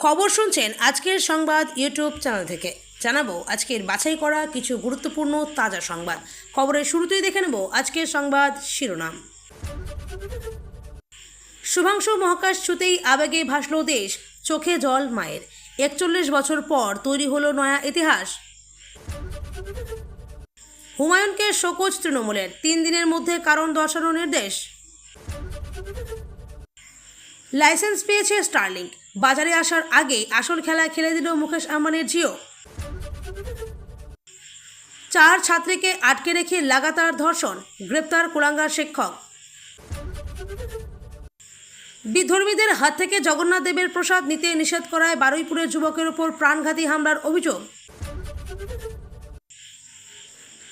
খবর শুনছেন আজকের সংবাদ ইউটিউব চ্যানেল থেকে। জানাবো আজকের বাছাই করা কিছু গুরুত্বপূর্ণ তাজা সংবাদ। খবরের শুরুতেই দেখে নেব আজকের সংবাদ শিরোনাম। শুভাংশু মহাকাশ ছুতেই আবেগে ভাসল দেশ, চোখে জল মায়ের। ৪১ বছর পর তৈরি হলো নয়া ইতিহাস। হুমায়ুনকে শোকজ তৃণমূলের, ৩ দিনের মধ্যে কারণ দর্শানোর নির্দেশ। লাইসেন্স পেয়েছে স্টারলিংক, বাজারে আসার আগেই আসল খেলা খেলে দিল মুকেশ আম্বানির জিও। 4 ছাত্রীকে আটকে রেখে লাগাতার ধর্ষণ, গ্রেপ্তার কুলাঙ্গার শিক্ষক। বিধর্মীদের হাত থেকে জগন্নাথ দেবের প্রসাদ নিতে নিষেধ করায় বারুইপুরের যুবকের ওপর প্রাণঘাতী হামলার অভিযোগ।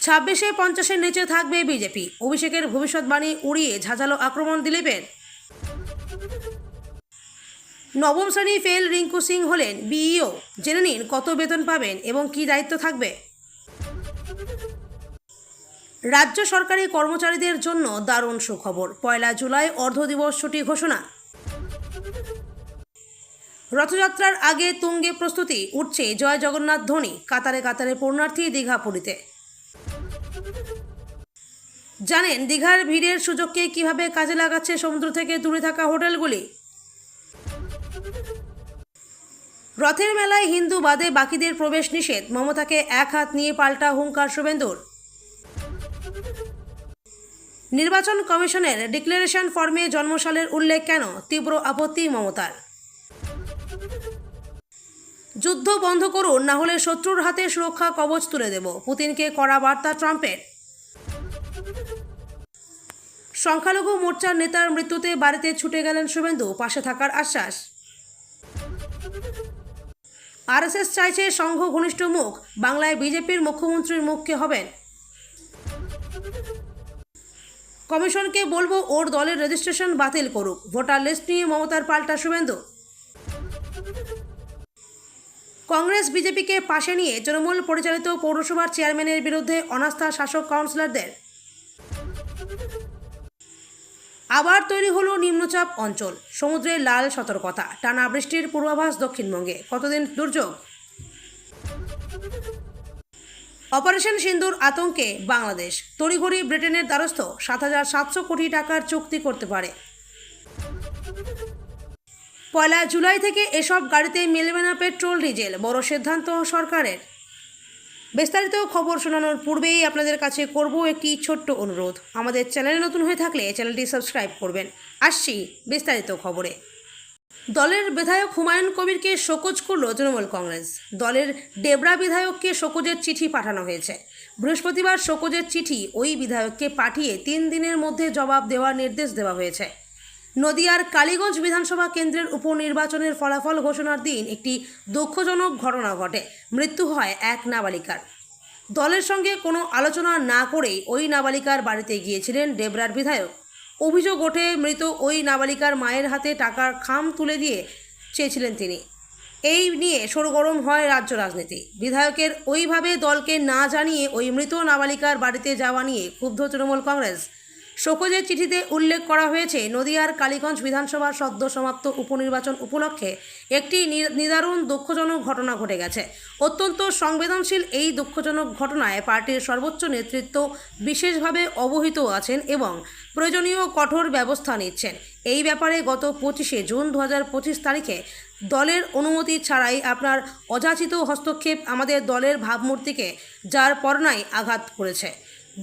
26-এ 50-এর নিচে থাকবে বিজেপি, অভিষেকের ভবিষ্যৎবাণী উড়িয়ে ঝাঁঝালো আক্রমণ দিলীপের। নবম শ্রেণী ফেল রিঙ্কু সিং হলেন বিইও, জেনে নিন কত বেতন পাবেন এবং কী দায়িত্ব থাকবে। রাজ্য সরকারি কর্মচারীদের জন্য দারুণ সুখবর, 1 জুলাই অর্ধদিবস ছুটি ঘোষণা। রথযাত্রার আগে তুঙ্গে প্রস্তুতি, উঠছে জয় জগন্নাথ ধ্বনি, কাতারে কাতারে পুণ্যার্থী দীঘা পুরীতে। জানেন দীঘার ভিড়ের সুযোগকে কিভাবে কাজে লাগাচ্ছে সমুদ্র থেকে দূরে থাকা হোটেলগুলি। রথের মেলায় হিন্দু বাদে বাকিদের প্রবেশ নিষেধ, মমতাকে এক হাত নিয়ে পাল্টা হুঙ্কার শুভেন্দুর। নির্বাচন কমিশনের ডিক্লারেশন ফর্মে জন্মসালের উল্লেখ কেন, তীব্র আপত্তি মমতার। যুদ্ধ বন্ধ করুন, না হলে শত্রুর হাতে সুরক্ষা কবচ তুলে দেব, পুতিনকে কড়া বার্তা ট্রাম্পের। সংখ্যালঘু মোর্চার নেতার মৃত্যুতে বাড়িতে ছুটে গেলেন শুভেন্দু, পাশে থাকার আশ্বাস। আরএসএস চাইছে সংঘ ঘনিষ্ঠ মুখ, বাংলায় বিজেপির মুখ্যমন্ত্রীর মুখকে হবেন। কমিশনকে বলবো ওর দলের রেজিস্ট্রেশন বাতিল করুক, ভোটার লিস্ট নিয়ে মমতার পাল্টা শুভেন্দু। কংগ্রেস বিজেপিকে পাশে নিয়ে তৃণমূল পরিচালিত পৌরসভার চেয়ারম্যানের বিরুদ্ধে অনাস্থা শাসক কাউন্সিলরদের। আবার তৈরি হলো নিম্নচাপ অঞ্চল, সমুদ্রে লাল সতর্কতা, টানা বৃষ্টির পূর্বাভাস দক্ষিণবঙ্গে, কতদিন দুর্যোগ। অপারেশন সিন্দুর আতঙ্কে বাংলাদেশ, তড়িঘড়ি ব্রিটেনের দ্বারস্থ, 7,700 কোটি টাকার চুক্তি করতে পারে। 1 জুলাই থেকে এসব গাড়িতে মিলবে না পেট্রোল ডিজেল, বড় সিদ্ধান্ত সরকারের। বিস্তারিত খবর শোনানোর পূর্বেই আপনাদের কাছে করব একটি ছোট্ট অনুরোধ, আমাদের চ্যানেলে নতুন হয়ে থাকলে চ্যানেলটি সাবস্ক্রাইব করবেন। আসছি বিস্তারিত খবরে। দলের বিধায়ক হুমায়ুন কবিরকে শোকজ করল তৃণমূল কংগ্রেস। দলের ডেবরা বিধায়ককে শোকজের চিঠি পাঠানো হয়েছে। বৃহস্পতিবার শোকজের চিঠি ওই বিধায়ককে পাঠিয়ে 3 দিনের মধ্যে জবাব দেওয়ার নির্দেশ দেওয়া হয়েছে। নদিয়ার কালীগঞ্জ বিধানসভা কেন্দ্রের উপনির্বাচনের ফলাফল ঘোষণার দিন একটি দুঃখজনক ঘটনা ঘটে, মৃত্যু হয় এক নাবালিকার। দলের সঙ্গে কোনো আলোচনা না করেই ওই নাবালিকার বাড়িতে গিয়েছিলেন ডেবরার বিধায়ক। অভিযোগ ওঠে মৃত ওই নাবালিকার মায়ের হাতে টাকার খাম তুলে দিয়ে চেয়েছিলেন তিনি। এই নিয়ে সরগরম হয় রাজ্য রাজনীতি। বিধায়কের ওইভাবে দলকে না জানিয়ে ওই মৃত নাবালিকার বাড়িতে যাওয়া নিয়ে ক্ষুব্ধ তৃণমূল কংগ্রেস। শোকজের চিঠিতে উল্লেখ করা হয়েছে, নদিয়ার কালীগঞ্জ বিধানসভার সদ্য সমাপ্ত উপনির্বাচন উপলক্ষে একটি নিদারুণ দুঃখজনক ঘটনা ঘটে গেছে। অত্যন্ত সংবেদনশীল এই দুঃখজনক ঘটনায় পার্টির সর্বোচ্চ নেতৃত্ব বিশেষভাবে অবহিত আছেন এবং প্রয়োজনীয় কঠোর ব্যবস্থা নিচ্ছেন। এই ব্যাপারে গত 25শে জুন 2025 তারিখে দলের অনুমতি ছাড়াই আপনার অযাচিত হস্তক্ষেপ আমাদের দলের ভাবমূর্তিকে যার পরনাই আঘাত করেছে।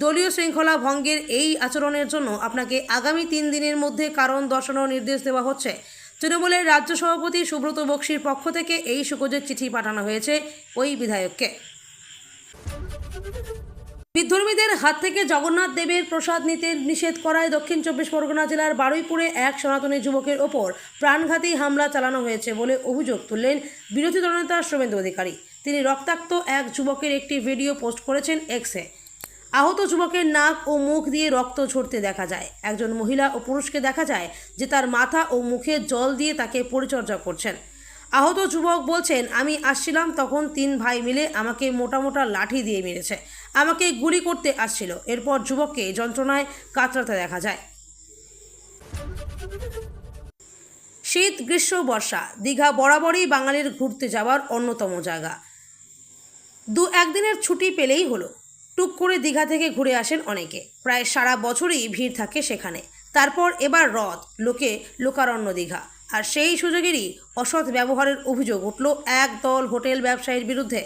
দলীয় শৃঙ্খলা ভঙ্গের এই আচরণের জন্য আপনাকে আগামী 3 দিনের মধ্যে কারণ দর্শানোর নির্দেশ দেওয়া হচ্ছে। তৃণমূলের রাজ্য সভাপতি সুব্রত বক্সির পক্ষ থেকে এই শোকজের চিঠি পাঠানো হয়েছে ওই বিধায়ককে। বিধর্মীদের হাত থেকে জগন্নাথ দেবের প্রসাদ নিতে নিষেধ করায় দক্ষিণ 24 পরগনা জেলার বারুইপুরে এক সনাতনী যুবকের ওপর প্রাণঘাতী হামলা চালানো হয়েছে বলে অভিযোগ তুললেন বিরোধী দলনেতা শুভেন্দু অধিকারী। তিনি রক্তাক্ত এক যুবকের একটি ভিডিও পোস্ট করেছেন এক্সে। আহত যুবকের নাক ও মুখ দিয়ে রক্ত ঝরতে দেখা যায়। একজন মহিলা ও পুরুষকে দেখা যায় যে তার মাথা ও মুখে জল দিয়ে তাকে পরিচর্যা করছেন। আহত যুবক বলছেন, আমি আসছিলাম তখন 3 ভাই মিলে আমাকে মোটা মোটা লাঠি দিয়ে মেরেছে, আমাকে গুলি করতে আসছিল। এরপর যুবককে যন্ত্রণায় কাতরাতে দেখা যায়। শীত, গ্রীষ্ম, বর্ষা দীঘা বরাবরই বাঙালির ঘুরতে যাওয়ার অন্যতম জায়গা। দু একদিনের ছুটি পেলেই হলো, টুক করে দীঘা থেকে ঘুরে আসেন অনেকে। প্রায় সারা বছরই ভিড় থাকে সেখানে। তারপর এবার রথ, লোকারণ্য দীঘা। আর সেই সুযোগেরই অসৎ ব্যবহারের অভিযোগ উঠল একদল হোটেল ব্যবসায়ীর বিরুদ্ধে।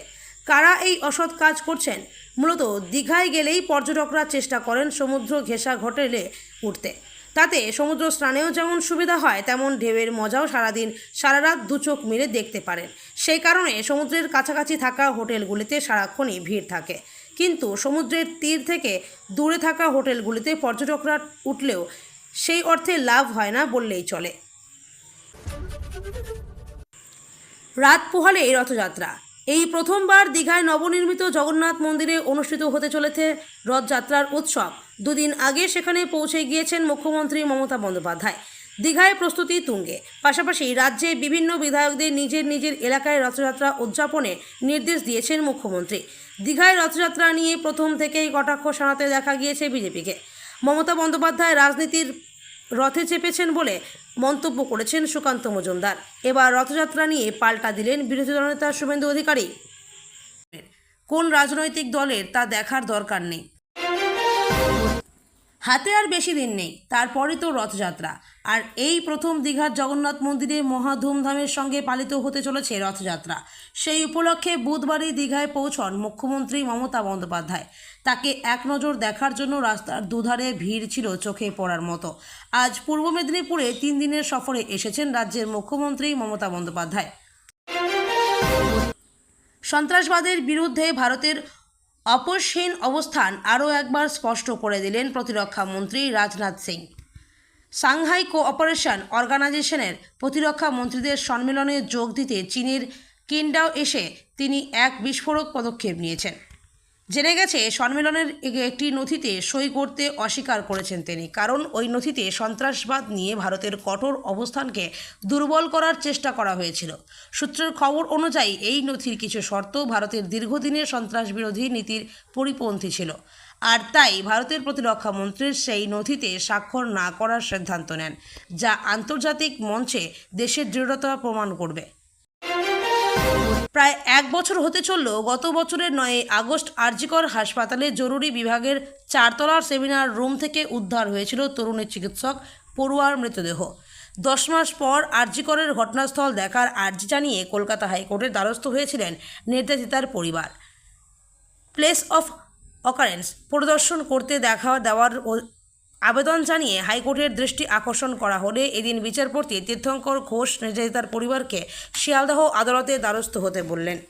কারা এই অসৎ কাজ করছেন? মূলত দীঘায় গেলেই পর্যটকরা চেষ্টা করেন সমুদ্র ঘেঁষা হোটেলে উঠতে। তাতে সমুদ্র স্নানেও যেমন সুবিধা হয়, তেমন ঢেউয়ের মজাও সারা রাত দু চোখ মিলে দেখতে পারেন। সেই কারণে সমুদ্রের কাছাকাছি থাকা হোটেলগুলিতে সারাক্ষণই ভিড় থাকে। কিন্তু সমুদ্রের তীর থেকে দূরে থাকা হোটেলগুলিতে পর্যটকরা উঠলেও সেই অর্থে লাভ হয় না বললেই চলে। রাত পোহালে রথযাত্রা। এই প্রথমবার দীঘায় নবনির্মিত জগন্নাথ মন্দিরে অনুষ্ঠিত হতে চলেছে রথযাত্রার উৎসব। দুদিন আগে সেখানে পৌঁছে গিয়েছেন মুখ্যমন্ত্রী মমতা বন্দ্যোপাধ্যায়। দীঘায় প্রস্তুতি তুঙ্গে। পাশাপাশি রাজ্যে বিভিন্ন বিধায়কদের নিজের এলাকায় রথযাত্রা উদযাপনে নির্দেশ দিয়েছেন মুখ্যমন্ত্রী। দীঘায় রথযাত্রা নিয়ে প্রথম থেকেই কটাক্ষ শোনাতে দেখা গিয়েছে বিজেপিকে। মমতা বন্দ্যোপাধ্যায় রাজনীতির রথে চেপেছেন বলে মন্তব্য করেছেন সুকান্ত মজুমদার। এবার রথযাত্রা নিয়ে পাল্টা দিলেন বিরোধী দলনেতা শুভেন্দু অধিকারী। কোন রাজনৈতিক দলের তা দেখার দরকার নেই, হাতে আর বেশি দিন নেই, তারপরে তো রথযাত্রা। আর এই প্রথম দীঘার জগন্নাথ মন্দিরে মহা ধুমধামের সঙ্গে পালিত হতে চলেছে রথযাত্রা। সেই উপলক্ষে বুধবারই দীঘায় পৌঁছন মুখ্যমন্ত্রী মমতা বন্দ্যোপাধ্যায়। তাকে এক নজর দেখার জন্য রাস্তার দুধারে ভিড় ছিল চোখে পড়ার মতো। আজ পূর্ব মেদিনীপুরে 3 দিনের সফরে এসেছেন রাজ্যের মুখ্যমন্ত্রী মমতা বন্দ্যোপাধ্যায়। সন্ত্রাসবাদের বিরুদ্ধে ভারতের আপোষহীন অবস্থান আরও একবার স্পষ্ট করে দিলেন প্রতিরক্ষা মন্ত্রী রাজনাথ সিং। সাংহাই কোঅপারেশন অর্গানাইজেশনের প্রতিরক্ষা মন্ত্রীদের সম্মেলনে যোগ দিতে চীনের কিনডাও এসে তিনি এক বিস্ফোরক পদক্ষেপ নিয়েছেন। জেনে গেছে, সম্মেলনের একটি নথিতে সই করতে অস্বীকার করেছেন তিনি, কারণ ওই নথিতে সন্ত্রাসবাদ নিয়ে ভারতের কঠোর অবস্থানকে দুর্বল করার চেষ্টা করা হয়েছিল। সূত্রের খবর অনুযায়ী এই নথির কিছু শর্ত ভারতের দীর্ঘদিনের সন্ত্রাস বিরোধী নীতির পরিপন্থী ছিল। আর তাই ভারতের প্রতিরক্ষা মন্ত্রীর সেই নথিতে স্বাক্ষর না করার সিদ্ধান্ত নেন, যা আন্তর্জাতিক মঞ্চে দেশের দৃঢ়তা প্রমাণ করবে। প্রায় 1 বছর হতে চলল গত বছরের 9 আগস্ট আরজিকর হাসপাতালে জরুরি বিভাগের 4 তলার সেমিনার রুম থেকে উদ্ধার হয়েছিল তরুণী চিকিৎসক পড়ুয়ার মৃতদেহ। 10 মাস পর আরজিকরের ঘটনাস্থল দেখার আর্জি জানিয়ে কলকাতা হাইকোর্টের দ্বারস্থ হয়েছিলেন নির্যাতিতার পরিবার। প্লেস অফ অকারেন্স পরিদর্শন করতে দেওয়ার আবেদন জানিয়ে হাইকোর্টের দৃষ্টি আকর্ষণ করা হলে এদিন বিচারপতি তীর্থঙ্কর ঘোষ নির্যাতিতার পরিবারকে শিয়ালদহ আদালতে দ্বারস্থ হতে বললেন।